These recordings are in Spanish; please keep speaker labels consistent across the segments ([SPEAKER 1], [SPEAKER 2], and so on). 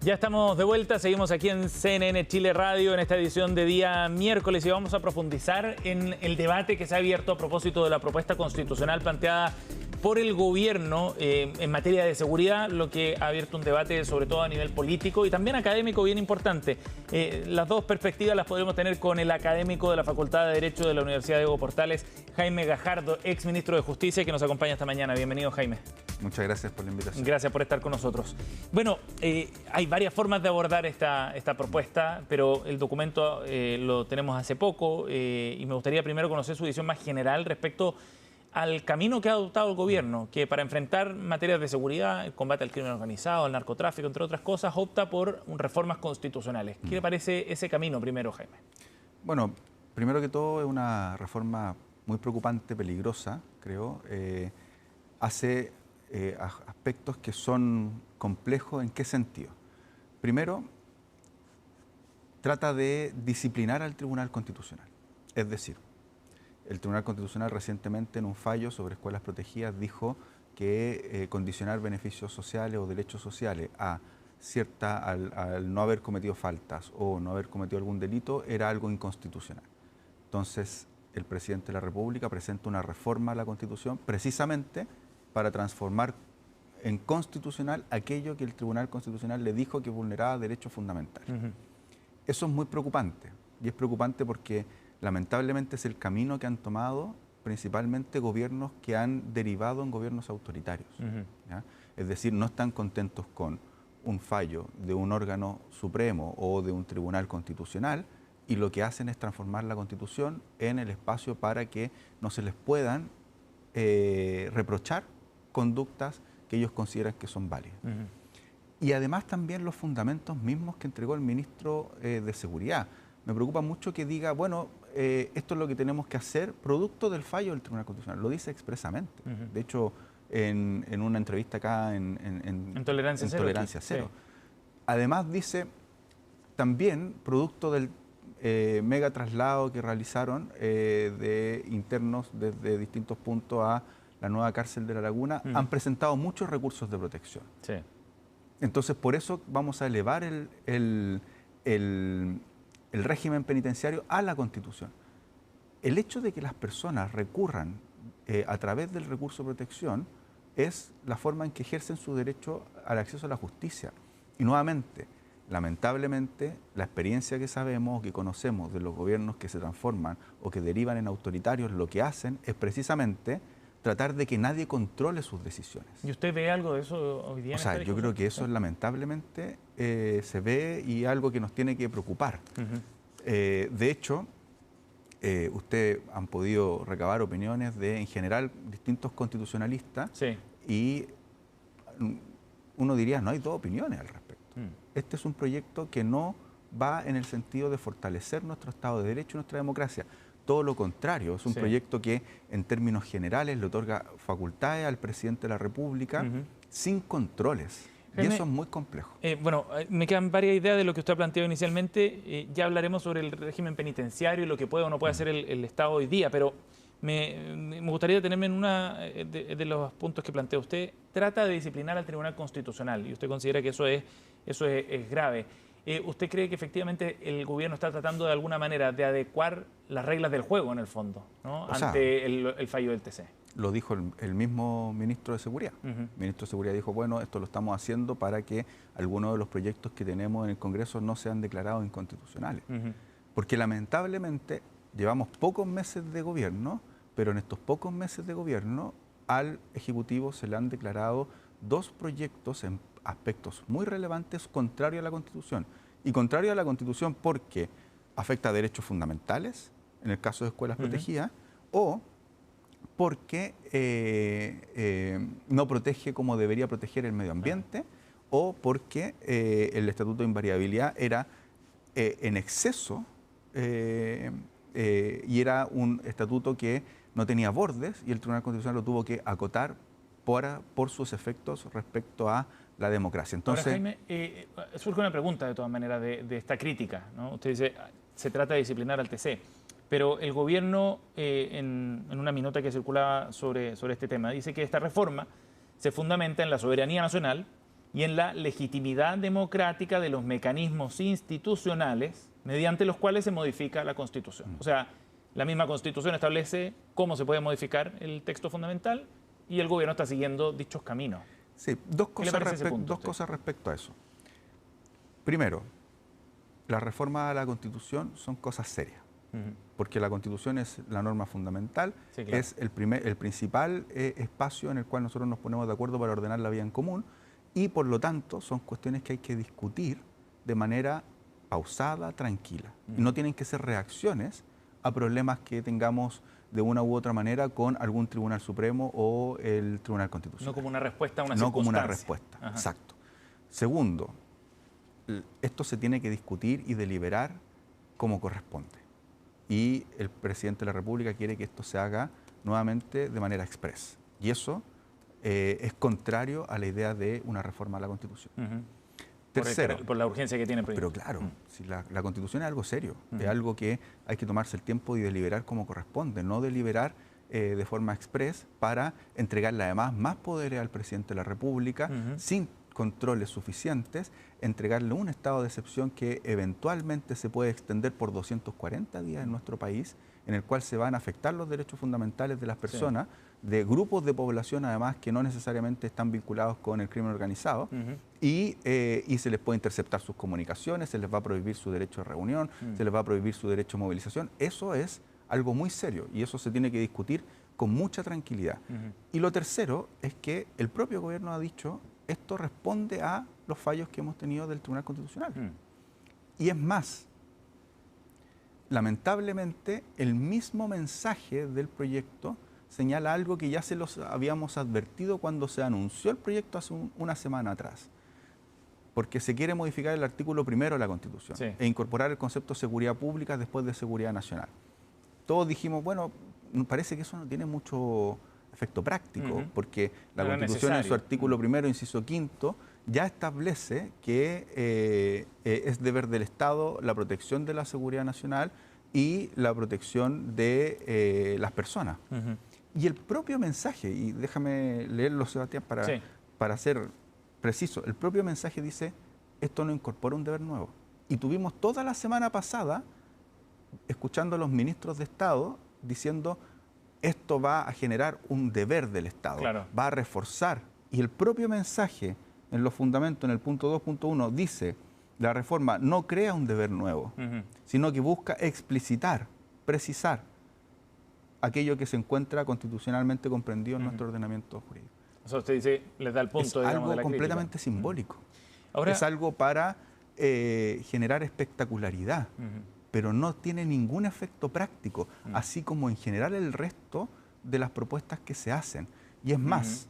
[SPEAKER 1] Ya estamos de vuelta, seguimos aquí en CNN Chile Radio en esta edición de día miércoles y vamos a profundizar en el debate que se ha abierto a propósito de la propuesta constitucional planteada por el gobierno en materia de seguridad, lo que ha abierto un debate sobre todo a nivel político y también académico bien importante. Las dos perspectivas las podremos tener con el académico de la Facultad de Derecho de la Universidad Diego Portales, Jaime Gajardo, ex ministro de Justicia, que nos acompaña esta mañana. Bienvenido, Jaime.
[SPEAKER 2] Muchas gracias por la invitación.
[SPEAKER 1] Gracias por estar con nosotros. Bueno, hay varias formas de abordar esta propuesta, pero el documento lo tenemos hace poco y me gustaría primero conocer su visión más general respecto al camino que ha adoptado el gobierno, que para enfrentar materias de seguridad, el combate al crimen organizado, al narcotráfico, entre otras cosas, opta por reformas constitucionales. ¿Qué le parece ese camino primero, Jaime?
[SPEAKER 2] Bueno, primero que todo es una reforma muy preocupante, peligrosa, creo. Hace aspectos que son complejos. ¿En qué sentido? Primero, trata de disciplinar al Tribunal Constitucional. Es decir, el Tribunal Constitucional recientemente en un fallo sobre escuelas protegidas dijo que condicionar beneficios sociales o derechos sociales al no haber cometido faltas o no haber cometido algún delito era algo inconstitucional. Entonces, el presidente de la República presenta una reforma a la Constitución precisamente para transformar en constitucional aquello que el Tribunal Constitucional le dijo que vulneraba derechos fundamentales. Eso es muy preocupante, y es preocupante porque lamentablemente es el camino que han tomado principalmente gobiernos que han derivado en gobiernos autoritarios. ¿Ya? Es decir, no están contentos con un fallo de un órgano supremo o de un tribunal constitucional y lo que hacen es transformar la Constitución en el espacio para que no se les puedan reprochar conductas que ellos consideran que son válidas. Y además también los fundamentos mismos que entregó el ministro de Seguridad. Me preocupa mucho que diga, bueno, esto es lo que tenemos que hacer producto del fallo del Tribunal Constitucional. Lo dice expresamente. De hecho, en una entrevista acá en Tolerancia Cero. Sí. Además dice, también producto del mega traslado que realizaron de internos desde distintos puntos a la nueva cárcel de La Laguna, han presentado muchos recursos de protección. Sí. Entonces, por eso vamos a elevar el régimen penitenciario a la Constitución. El hecho de que las personas recurran a través del recurso de protección es la forma en que ejercen su derecho al acceso a la justicia. Y nuevamente, lamentablemente, la experiencia que sabemos o que conocemos de los gobiernos que se transforman o que derivan en autoritarios, lo que hacen es precisamente tratar de que nadie controle sus decisiones.
[SPEAKER 1] ¿Y usted ve algo de eso hoy día?
[SPEAKER 2] O sea, yo creo que eso lamentablemente se ve y algo que nos tiene que preocupar. De hecho, ustedes han podido recabar opiniones de, en general, distintos constitucionalistas y uno diría, no hay dos opiniones al respecto. Este es un proyecto que no va en el sentido de fortalecer nuestro Estado de Derecho y nuestra democracia. Todo lo contrario, es un proyecto que en términos generales le otorga facultades al presidente de la República sin controles. Jaime, y eso es muy complejo.
[SPEAKER 1] Bueno, me quedan varias ideas de lo que usted ha planteado inicialmente. Ya hablaremos sobre el régimen penitenciario y lo que puede o no puede hacer el Estado hoy día, pero me gustaría detenerme en uno de los puntos que plantea usted. Trata de disciplinar al Tribunal Constitucional y usted considera que eso es grave. ¿Usted cree que efectivamente el gobierno está tratando de alguna manera de adecuar las reglas del juego en el fondo, ¿no? Ante el fallo del TC?
[SPEAKER 2] Lo dijo el mismo ministro de Seguridad. El ministro de Seguridad dijo, bueno, esto lo estamos haciendo para que algunos de los proyectos que tenemos en el Congreso no sean declarados inconstitucionales. Porque lamentablemente llevamos pocos meses de gobierno, pero en estos pocos meses de gobierno al Ejecutivo se le han declarado dos proyectos en aspectos muy relevantes contrarios a la Constitución. Y contrario a la Constitución porque afecta a derechos fundamentales, en el caso de escuelas protegidas, o porque no protege como debería proteger el medio ambiente, o porque el Estatuto de Invariabilidad era en exceso y era un estatuto que no tenía bordes y el Tribunal Constitucional lo tuvo que acotar por sus efectos respecto a la democracia. Entonces,
[SPEAKER 1] ahora, Jaime, surge una pregunta de todas maneras de esta crítica, ¿no? Usted dice, se trata de disciplinar al TC, pero el gobierno, en una minuta que circulaba sobre este tema, dice que esta reforma se fundamenta en la soberanía nacional y en la legitimidad democrática de los mecanismos institucionales mediante los cuales se modifica la Constitución. O sea, la misma Constitución establece cómo se puede modificar el texto fundamental y el gobierno está siguiendo dichos caminos.
[SPEAKER 2] Sí, dos cosas respecto a eso. Primero, las reformas a la Constitución son cosas serias, porque la Constitución es la norma fundamental, sí, claro, es el principal espacio en el cual nosotros nos ponemos de acuerdo para ordenar la vida en común, y por lo tanto son cuestiones que hay que discutir de manera pausada, tranquila. Y no tienen que ser reacciones a problemas que tengamos de una u otra manera con algún Tribunal Supremo o el Tribunal Constitucional.
[SPEAKER 1] No como una respuesta a una
[SPEAKER 2] circunstancia.
[SPEAKER 1] No
[SPEAKER 2] como una respuesta, ajá, exacto. Segundo, esto se tiene que discutir y deliberar como corresponde. Y el presidente de la República quiere que esto se haga nuevamente de manera express. Y eso es contrario a la idea de una reforma a la Constitución. Tercero,
[SPEAKER 1] por la urgencia que tiene.
[SPEAKER 2] Pero claro, si la Constitución es algo serio, es algo que hay que tomarse el tiempo y deliberar como corresponde, no deliberar de forma express para entregarle además más poderes al presidente de la República sin controles suficientes, entregarle un estado de excepción que eventualmente se puede extender por 240 días en nuestro país, en el cual se van a afectar los derechos fundamentales de las personas, sí, de grupos de población además que no necesariamente están vinculados con el crimen organizado, y se les puede interceptar sus comunicaciones, se les va a prohibir su derecho de reunión, se les va a prohibir su derecho de movilización. Eso es algo muy serio y eso se tiene que discutir con mucha tranquilidad. Y lo tercero es que el propio gobierno ha dicho, esto responde a los fallos que hemos tenido del Tribunal Constitucional. Y es más, lamentablemente, el mismo mensaje del proyecto señala algo que ya se los habíamos advertido cuando se anunció el proyecto hace una semana atrás. Porque se quiere modificar el artículo 1 de la Constitución, sí, e incorporar el concepto de seguridad pública después de seguridad nacional. Todos dijimos, bueno, parece que eso no tiene mucho efecto práctico, porque la Constitución en su artículo 1, inciso 5, ya establece que es deber del Estado la protección de la seguridad nacional y la protección de las personas. Y el propio mensaje, y déjame leerlo, Sebastián, para ser preciso, el propio mensaje dice, esto no incorpora un deber nuevo. Y tuvimos toda la semana pasada escuchando a los ministros de Estado diciendo, esto va a generar un deber del Estado, claro, va a reforzar. Y el propio mensaje en los fundamentos, en el punto 2.1, dice, la reforma no crea un deber nuevo, sino que busca explicitar, precisar aquello que se encuentra constitucionalmente comprendido en nuestro ordenamiento jurídico.
[SPEAKER 1] O sea, usted dice, les da el punto,
[SPEAKER 2] digamos,
[SPEAKER 1] de la
[SPEAKER 2] algo completamente simbólico.
[SPEAKER 1] Ahora,
[SPEAKER 2] es algo para generar espectacularidad, pero no tiene ningún efecto práctico, así como en general el resto de las propuestas que se hacen. Y es más,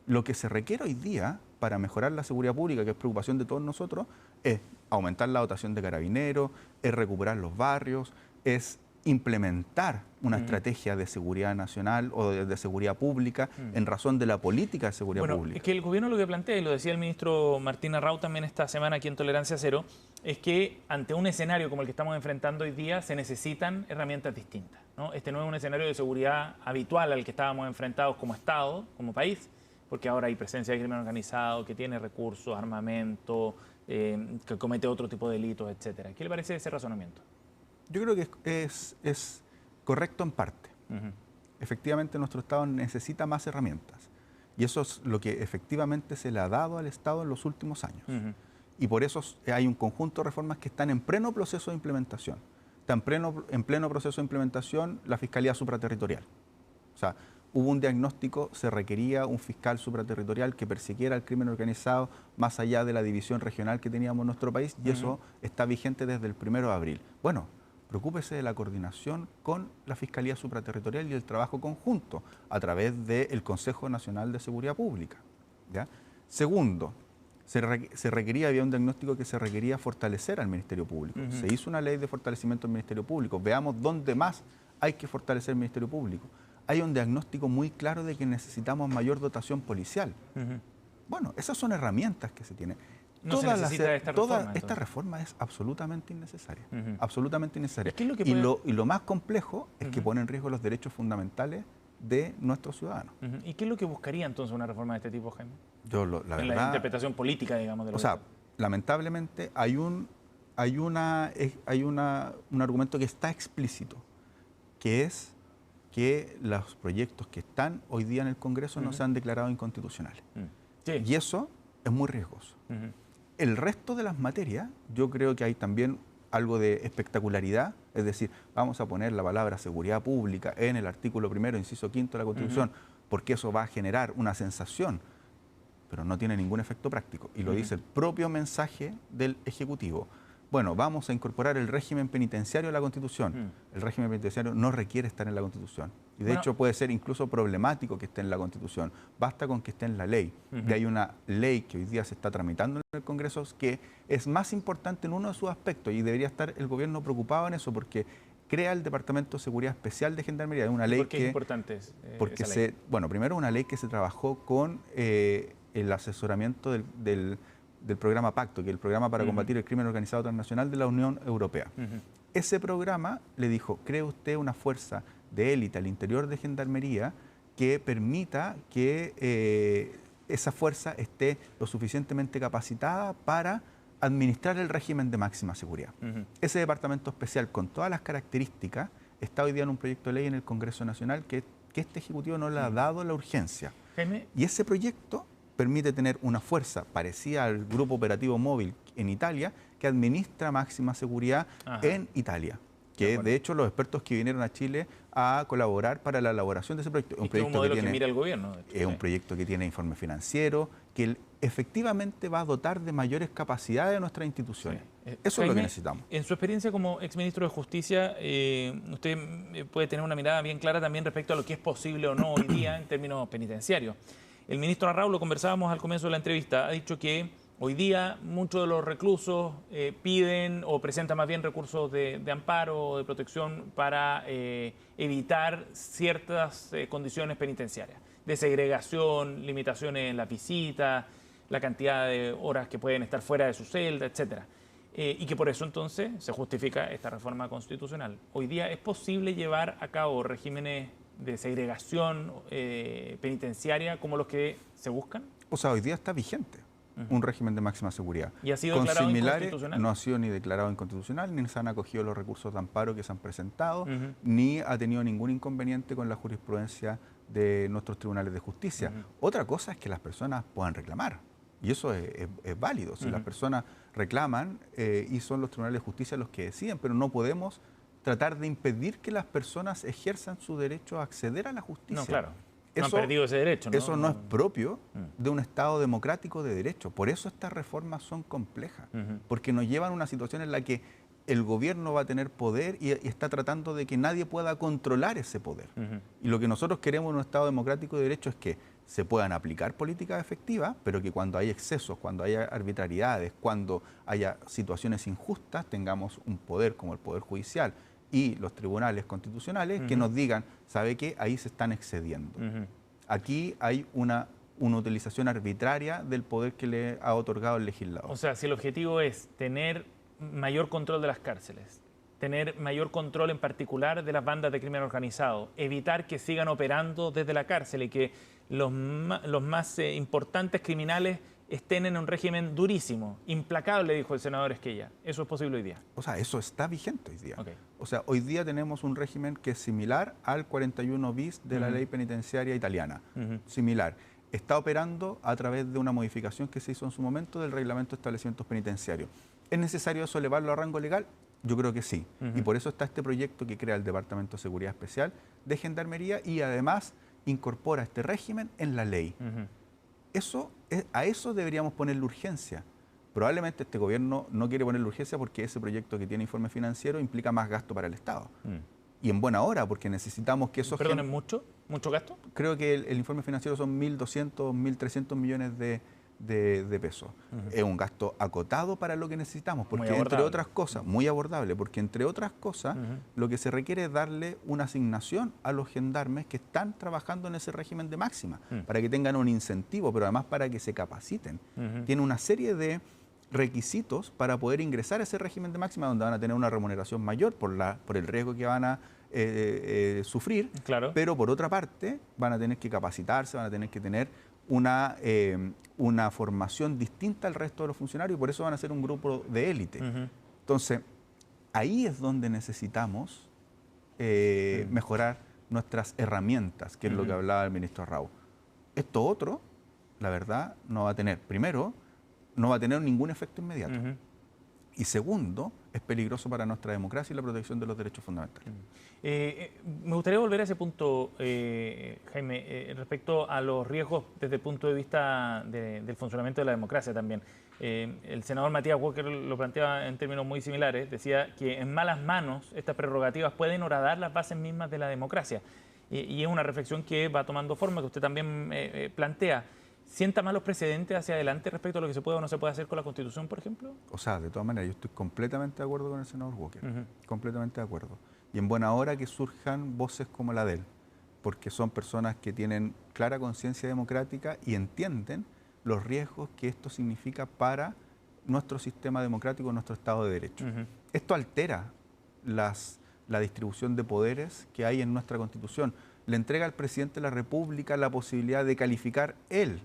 [SPEAKER 2] lo que se requiere hoy día para mejorar la seguridad pública, que es preocupación de todos nosotros, es aumentar la dotación de carabineros, es recuperar los barrios, es implementar una estrategia de seguridad nacional o de seguridad pública en razón de la política de seguridad pública.
[SPEAKER 1] Es que el gobierno lo que plantea, y lo decía el ministro Martín Arrau también esta semana aquí en Tolerancia Cero, es que ante un escenario como el que estamos enfrentando hoy día se necesitan herramientas distintas, ¿no? Este no es un escenario de seguridad habitual al que estábamos enfrentados como Estado, como país, porque ahora hay presencia de crimen organizado que tiene recursos, armamento, que comete otro tipo de delitos, etcétera. ¿Qué le parece ese razonamiento?
[SPEAKER 2] Yo creo que es correcto en parte. Efectivamente, nuestro Estado necesita más herramientas. Y eso es lo que efectivamente se le ha dado al Estado en los últimos años. Y por eso hay un conjunto de reformas que están en pleno proceso de implementación. Está en pleno proceso de implementación la Fiscalía Supraterritorial. O sea, hubo un diagnóstico, se requería un fiscal supraterritorial que persiguiera el crimen organizado más allá de la división regional que teníamos en nuestro país, y eso está vigente desde el 1 de abril. Bueno, preocúpese de la coordinación con la Fiscalía Supraterritorial y el trabajo conjunto a través del Consejo Nacional de Seguridad Pública, ¿ya? Segundo, se requería, había un diagnóstico que se requería fortalecer al Ministerio Público. Se hizo una ley de fortalecimiento del Ministerio Público. Veamos dónde más hay que fortalecer el Ministerio Público. Hay un diagnóstico muy claro de que necesitamos mayor dotación policial. Bueno, esas son herramientas que se tienen.
[SPEAKER 1] No se necesita
[SPEAKER 2] esta reforma es absolutamente innecesaria. Absolutamente innecesaria.
[SPEAKER 1] ¿Qué es lo que
[SPEAKER 2] y lo más complejo es que pone en riesgo los derechos fundamentales de nuestros ciudadanos.
[SPEAKER 1] ¿Y qué es lo que buscaría entonces una reforma de este tipo, Jaime?
[SPEAKER 2] La
[SPEAKER 1] en
[SPEAKER 2] verdad,
[SPEAKER 1] la interpretación política, digamos. De lo
[SPEAKER 2] o sea, lamentablemente hay un argumento que está explícito, que es que los proyectos que están hoy día en el Congreso no se han declarado inconstitucionales.
[SPEAKER 1] Sí.
[SPEAKER 2] Y eso es muy riesgoso. El resto de las materias, yo creo que hay también algo de espectacularidad, es decir, vamos a poner la palabra seguridad pública en el artículo 1º, inciso 5º de la Constitución, porque eso va a generar una sensación, pero no tiene ningún efecto práctico. Y lo dice el propio mensaje del Ejecutivo. Bueno, vamos a incorporar el régimen penitenciario a la Constitución. El régimen penitenciario no requiere estar en la Constitución. Y de hecho puede ser incluso problemático que esté en la Constitución. Basta con que esté en la ley. Y hay una ley que hoy día se está tramitando en el Congreso que es más importante en uno de sus aspectos y debería estar el gobierno preocupado en eso porque crea el Departamento de Seguridad Especial de Gendarmería. Es una ley
[SPEAKER 1] ¿Por qué es importante
[SPEAKER 2] porque
[SPEAKER 1] esa ley?
[SPEAKER 2] Bueno, primero una ley que se trabajó con el asesoramiento del programa Pacto, que es el programa para combatir el crimen organizado transnacional de la Unión Europea. Ese programa le dijo, cree usted una fuerza de élite al interior de Gendarmería que permita que esa fuerza esté lo suficientemente capacitada para administrar el régimen de máxima seguridad. Ese departamento especial, con todas las características, está hoy día en un proyecto de ley en el Congreso Nacional que este Ejecutivo no le ha dado la urgencia.
[SPEAKER 1] Jaime.
[SPEAKER 2] Y ese proyecto permite tener una fuerza parecida al Grupo Operativo Móvil en Italia que administra máxima seguridad en Italia. Que de hecho los expertos que vinieron a Chile a colaborar para la elaboración de ese proyecto.
[SPEAKER 1] Un modelo que mira el gobierno.
[SPEAKER 2] Es un proyecto que tiene informe financiero, que efectivamente va a dotar de mayores capacidades a nuestras instituciones. Eso es lo que necesitamos.
[SPEAKER 1] En su experiencia como exministro de Justicia, usted puede tener una mirada bien clara también respecto a lo que es posible o no hoy día en términos penitenciarios. El ministro Larraul, lo conversábamos al comienzo de la entrevista, ha dicho que hoy día muchos de los reclusos piden o presentan más bien recursos de amparo o de protección para evitar ciertas condiciones penitenciarias, de segregación, limitaciones en las visitas, la cantidad de horas que pueden estar fuera de su celda, etcétera. Y que por eso entonces se justifica esta reforma constitucional. Hoy día es posible llevar a cabo regímenes de segregación penitenciaria como los que se buscan.
[SPEAKER 2] O sea, hoy día está vigente un régimen de máxima seguridad.
[SPEAKER 1] ¿Y ha sido declarado inconstitucional?
[SPEAKER 2] No ha sido ni declarado inconstitucional, ni se han acogido los recursos de amparo que se han presentado, ni ha tenido ningún inconveniente con la jurisprudencia de nuestros tribunales de justicia. Otra cosa es que las personas puedan reclamar, y eso es válido. Si las personas reclaman y son los tribunales de justicia los que deciden, pero no podemos tratar de impedir que las personas ejerzan su derecho a acceder a la justicia.
[SPEAKER 1] No, claro. No han perdido ese derecho, ¿no?
[SPEAKER 2] Eso no es propio de un Estado democrático de derecho. Por eso estas reformas son complejas, porque nos llevan a una situación en la que el gobierno va a tener poder y está tratando de que nadie pueda controlar ese poder. Y lo que nosotros queremos en un Estado democrático de derecho es que se puedan aplicar políticas efectivas, pero que cuando hay excesos, cuando haya arbitrariedades, cuando haya situaciones injustas, tengamos un poder como el Poder Judicial y los tribunales constitucionales que nos digan, ¿sabe qué? Ahí se están excediendo. Aquí hay una utilización arbitraria del poder que le ha otorgado el legislador.
[SPEAKER 1] O sea, si el objetivo es tener mayor control de las cárceles, tener mayor control en particular de las bandas de crimen organizado, evitar que sigan operando desde la cárcel y que los más importantes criminales estén en un régimen durísimo, implacable, dijo el senador Esquella. ¿Eso es posible hoy día?
[SPEAKER 2] O sea, eso está vigente hoy día.
[SPEAKER 1] Okay.
[SPEAKER 2] O sea, hoy día tenemos un régimen que es similar al 41 bis de la ley penitenciaria italiana. Similar. Está operando a través de una modificación que se hizo en su momento del reglamento de establecimientos penitenciarios. ¿Es necesario eso elevarlo a rango legal? Yo creo que sí. Y por eso está este proyecto que crea el Departamento de Seguridad Especial de Gendarmería y además incorpora este régimen en la ley. A eso deberíamos ponerle urgencia. Probablemente este gobierno no quiere ponerle urgencia porque ese proyecto que tiene informe financiero implica más gasto para el Estado. Y en buena hora, porque necesitamos que esos...
[SPEAKER 1] ¿Perdón, es mucho? ¿Mucho gasto?
[SPEAKER 2] Creo que el informe financiero son 1.200, 1.300 millones de pesos. Es un gasto acotado para lo que necesitamos, porque entre otras cosas, muy abordable, porque entre otras cosas, lo que se requiere es darle una asignación a los gendarmes que están trabajando en ese régimen de máxima, para que tengan un incentivo, pero además para que se capaciten. Tiene una serie de requisitos para poder ingresar a ese régimen de máxima, donde van a tener una remuneración mayor por el riesgo que van a sufrir, pero por otra parte van a tener que capacitarse, van a tener que tener una formación distinta al resto de los funcionarios y por eso van a ser un grupo de élite. Entonces, ahí es donde necesitamos mejorar nuestras herramientas, que es lo que hablaba el ministro Raúl. Esto otro, la verdad, no va a tener, primero, no va a tener ningún efecto inmediato. Y segundo, es peligroso para nuestra democracia y la protección de los derechos fundamentales.
[SPEAKER 1] Me gustaría volver a ese punto, Jaime, respecto a los riesgos desde el punto de vista del funcionamiento de la democracia también. El senador Matías Walker lo planteaba en términos muy similares, decía que en malas manos estas prerrogativas pueden horadar las bases mismas de la democracia. Y es una reflexión que va tomando forma, que usted también plantea. ¿Sienta malos precedentes hacia adelante respecto a lo que se puede o no se puede hacer con la Constitución, por ejemplo?
[SPEAKER 2] O sea, de todas maneras, yo estoy completamente de acuerdo con el senador Walker, completamente de acuerdo. Y en buena hora que surjan voces como la de él, porque son personas que tienen clara conciencia democrática y entienden los riesgos que esto significa para nuestro sistema democrático, nuestro Estado de Derecho. Esto altera la distribución de poderes que hay en nuestra Constitución. Le entrega al presidente de la República la posibilidad de calificar él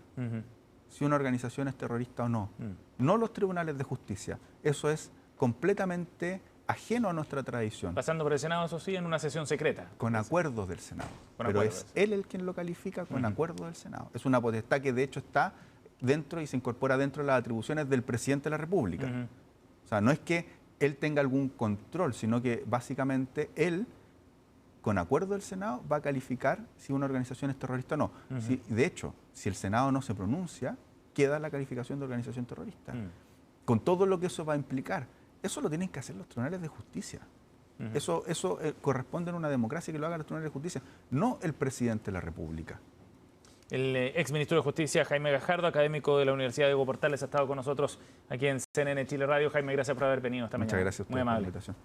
[SPEAKER 2] si una organización es terrorista o no. No los tribunales de justicia. Eso es completamente ajeno a nuestra tradición.
[SPEAKER 1] Pasando por el Senado, eso sí, en una sesión secreta.
[SPEAKER 2] Con acuerdos del Senado. Pero es él el quien lo califica con acuerdo del Senado. Es una potestad que de hecho está dentro y se incorpora dentro de las atribuciones del presidente de la República. O sea, no es que él tenga algún control, sino que básicamente él, con acuerdo del Senado, va a calificar si una organización es terrorista o no. De hecho, si el Senado no se pronuncia, queda la calificación de organización terrorista. Con todo lo que eso va a implicar. Eso lo tienen que hacer los tribunales de justicia. Eso corresponde en una democracia que lo hagan los tribunales de justicia, no el presidente de la República.
[SPEAKER 1] El exministro de Justicia, Jaime Gajardo, académico de la Universidad de Diego Portales, ha estado con nosotros aquí en CNN Chile Radio. Jaime, gracias por haber venido esta mañana.
[SPEAKER 2] Muchas gracias a ustedes por la invitación.